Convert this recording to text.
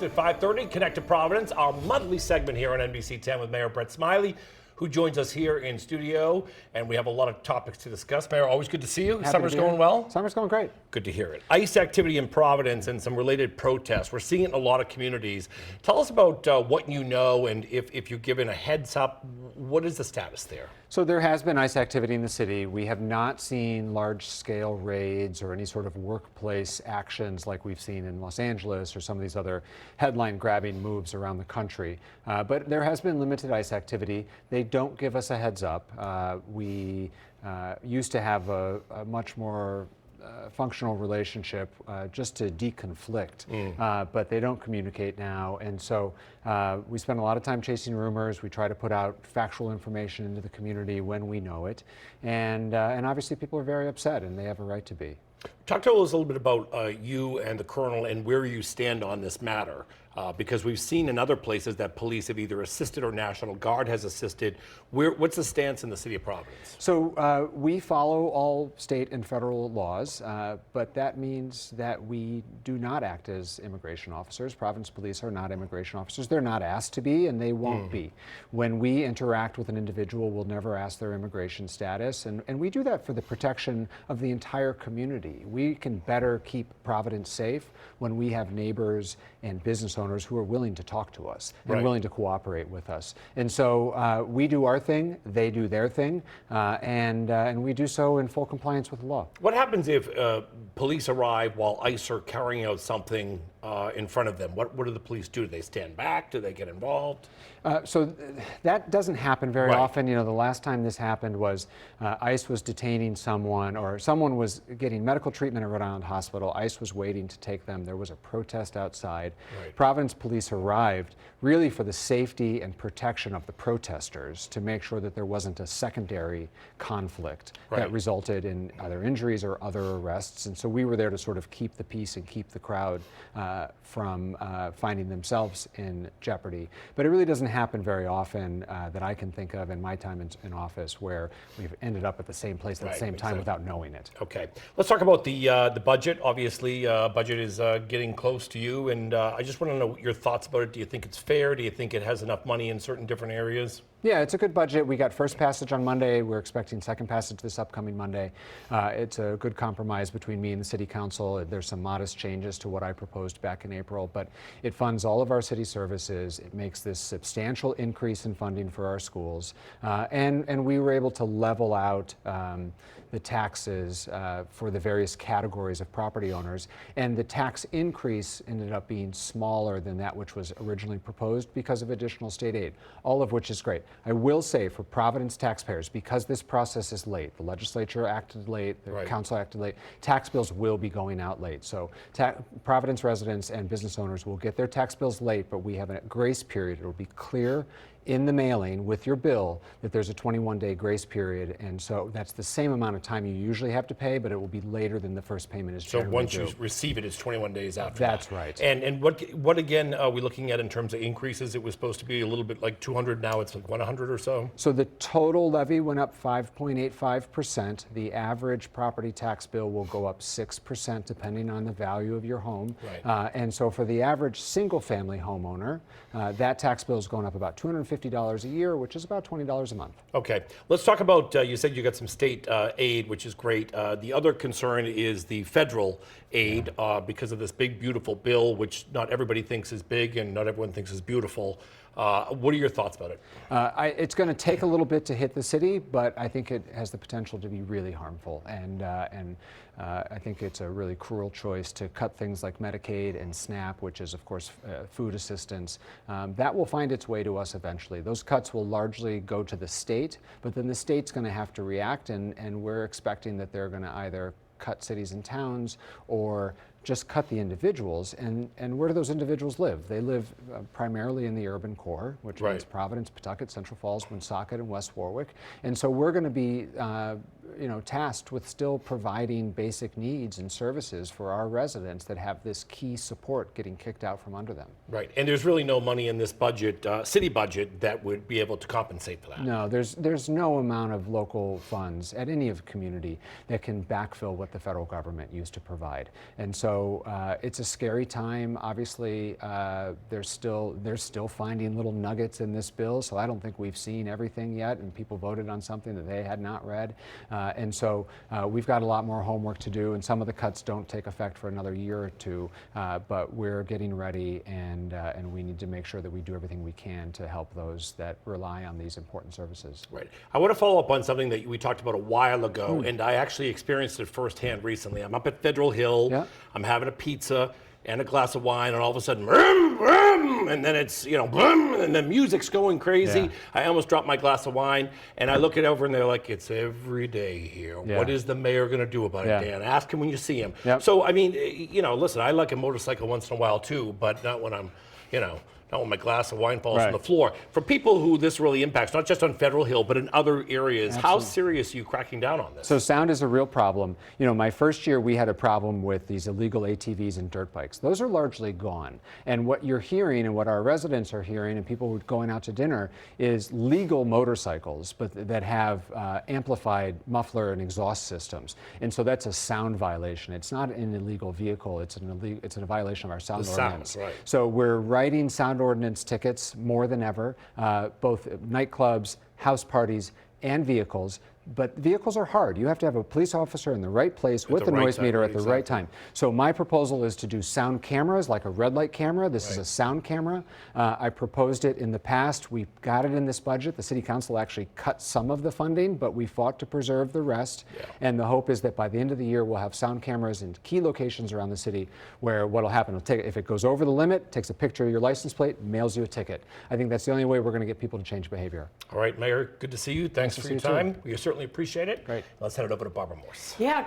At 5:30, Connect to Providence, our monthly segment here on NBC 10 with Mayor Brett Smiley, who joins us here in studio, and we have a lot of topics to discuss. Mayor, always good to see you. Summer's going well? Summer's going great. Good to hear it. ICE activity in Providence and some related protests. We're seeing it in a lot of communities. Tell us about what you know, and if you're given a heads up, what is the status there? So there has been ICE activity in the city. We have not seen large-scale raids or any sort of workplace actions like we've seen in Los Angeles or some of these other headline-grabbing moves around the country. But there has been limited ICE activity. They don't give us a heads up. We used to have a much more functional relationship just to deconflict, but they don't communicate now, and so we spend a lot of time chasing rumors. We try to put out factual information into the community when we know it, and obviously people are very upset, and they have a right to be. Talk to us a little bit about you and the Colonel and where you stand on this matter, because we've seen in other places that police have either assisted or National Guard has assisted. What's the stance in the city of Providence? So we follow all state and federal laws, but that means that we do not act as immigration officers. Providence police are not immigration officers. They're not asked to be, and they won't be. When we interact with an individual, we'll never ask their immigration status, and we do that for the protection of the entire community. We can better keep Providence safe when we have neighbors and business owners who are willing to talk to us and willing to cooperate with us. And so we do our thing, they do their thing, and we do so in full compliance with the law. What happens if police arrive while ICE are carrying out something in front of them? What do the police do? Do they stand back? Do they get involved? So that doesn't happen very often. You know, the last time this happened was ICE was detaining someone, or someone was getting medical treatment at Rhode Island Hospital. ICE was waiting to take them. There was a protest outside. Providence police arrived really for the safety and protection of the protesters, to make sure that there wasn't a secondary conflict that resulted in either injuries or other arrests. And so we were there to sort of keep the peace and keep the crowd from finding themselves in jeopardy. But it really doesn't happen very often that I can think of in my time in office, where we've ended up at the same place at the same time without knowing it. Okay, let's talk about the budget. Obviously, budget is getting close to you, and I just want to know your thoughts about it. Do you think it's fair? Do you think it has enough money in certain different areas? Yeah, it's a good budget. We got first passage on Monday. We're expecting second passage this upcoming Monday. It's a good compromise between me and the City Council. There's some modest changes to what I proposed back in April, but it funds all of our city services. It makes this substantial increase in funding for our schools, and we were able to level out the taxes for the various categories of property owners, and the tax increase ended up being smaller than that which was originally proposed because of additional state aid, all of which is great. I will say, for Providence taxpayers, because this process is late, the legislature acted late, the council acted late, tax bills will be going out late. So Providence residents and business owners will get their tax bills late, but we have a grace period. It will be clear in the mailing with your bill that there's a 21-day grace period, and so that's the same amount of time you usually have to pay, but it will be later than the first payment is generally due. So once you receive it, it's 21 days after. That's right. And what again are we looking at in terms of increases? It was supposed to be a little bit like 200, now it's like 100 or so? So the total levy went up 5.85%. The average property tax bill will go up 6% depending on the value of your home. And so for the average single-family homeowner, that tax bill is going up about $250 a year, which is about $20 a month. Okay, let's talk about, you said you got some state aid, which is great. The other concern is the federal aid because of this big, beautiful bill, which not everybody thinks is big and not everyone thinks is beautiful. What are your thoughts about it? It's going to take a little bit to hit the city, but I think it has the potential to be really harmful. And I think it's a really cruel choice to cut things like Medicaid and SNAP, which is, of course, food assistance. That will find its way to us eventually. Those cuts will largely go to the state, but then the state's going to have to react, and we're expecting that they're going to either cut cities and towns or just cut the individuals. And where do those individuals live? They live primarily in the urban core, which means Providence, Pawtucket, Central Falls, Woonsocket, and West Warwick. And so we're going to be tasked with still providing basic needs and services for our residents that have this key support getting kicked out from under them. Right, and there's really no money in this budget, city budget, that would be able to compensate for that. No, there's no amount of local funds at any of community that can backfill what the federal government used to provide. And so so it's a scary time. Obviously, they're still finding little nuggets in this bill, so I don't think we've seen everything yet, and people voted on something that they had not read. And so we've got a lot more homework to do, and some of the cuts don't take effect for another year or two, but we're getting ready, and we need to make sure that we do everything we can to help those that rely on these important services. Right. I want to follow up on something that we talked about a while ago, and I actually experienced it firsthand recently. I'm up at Federal Hill, Yeah. I'm having a pizza and a glass of wine, and all of a sudden, vroom, vroom, and then it's, boom, and the music's going crazy. Yeah. I almost dropped my glass of wine, and I look it over, and they're like, it's every day here. Yeah. What is the mayor going to do about Yeah. it, Dan? Ask him when you see him. Yep. So, I mean, listen, I like a motorcycle once in a while, too, but not when I'm, not when my glass of wine falls on Right. the floor. For people who this really impacts, not just on Federal Hill, but in other areas, how serious are you cracking down on this? So sound is a real problem. My first year we had a problem with these illegal ATVs and dirt bikes. Those are largely gone. And what you're hearing and what our residents are hearing and people who are going out to dinner is legal motorcycles, but that have amplified muffler and exhaust systems. And so that's a sound violation. It's not an illegal vehicle. It's a violation of our sound ordinance. Right. So we're writing sound ordinance tickets more than ever, both nightclubs, house parties, and vehicles. But vehicles are hard. You have to have a police officer in the right place with the a right noise time, meter right, at the right time. So my proposal is to do sound cameras, like a red light camera. This is a sound camera. I proposed it in the past. We got it in this budget. The city council actually cut some of the funding, but we fought to preserve the rest. Yeah. And the hope is that by the end of the year, we'll have sound cameras in key locations around the city where what'll happen, if it goes over the limit, takes a picture of your license plate, mails you a ticket. I think that's the only way we're going to get people to change behavior. All right, Mayor, good to see you. Thanks to for see your you too. time. We certainly appreciate it. Great. Let's head it over to Barbara Morse. Yeah.